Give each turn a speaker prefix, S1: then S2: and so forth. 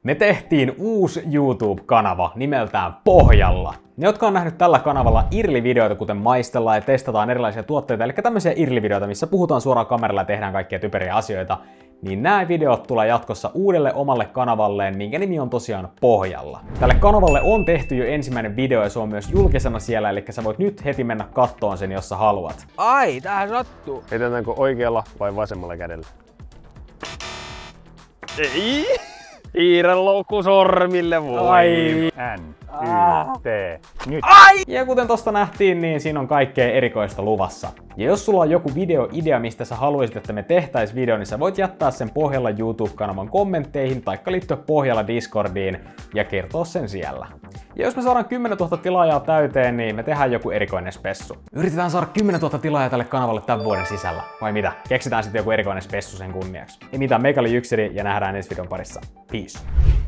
S1: Me tehtiin uusi YouTube-kanava nimeltään Pohjalla. Ne, jotka on nähnyt tällä kanavalla irli-videoita, kuten maistellaan ja testataan erilaisia tuotteita, eli tämmöisiä irli-videoita, missä puhutaan suoraan kameralla ja tehdään kaikkia typeriä asioita, niin nämä videot tulee jatkossa uudelle omalle kanavalleen, minkä nimi on tosiaan Pohjalla. Tälle kanavalle on tehty jo ensimmäinen video ja se on myös julkisena siellä, eli sä voit nyt heti mennä kattoon sen, jos sä haluat.
S2: Ai, tähän sattuu.
S3: Heitetäänkö oikealla vai vasemmalla kädellä? Ei! Hiirenloukku sormille voi. N, Y, T, nyt.
S1: Ai! Ja kuten tosta nähtiin, niin siinä on kaikkea erikoista luvassa. Ja jos sulla on joku videoidea, mistä sä haluaisit, että me tehtäis video, niin sä voit jättää sen Pohjalla YouTube-kanavan kommentteihin, taikka liittyä Pohjalla Discordiin ja kertoa sen siellä. Ja jos me saadaan 10 000 tilaajaa täyteen, niin me tehdään joku erikoinen spessu. Yritetään saada 10 000 tilaajaa tälle kanavalle tämän vuoden sisällä. Vai mitä? Keksitään sitten joku erikoinen spessu sen kunniaksi. Ei mitään, meikä oli Jykseri ja nähdään ensi videon parissa. Peace!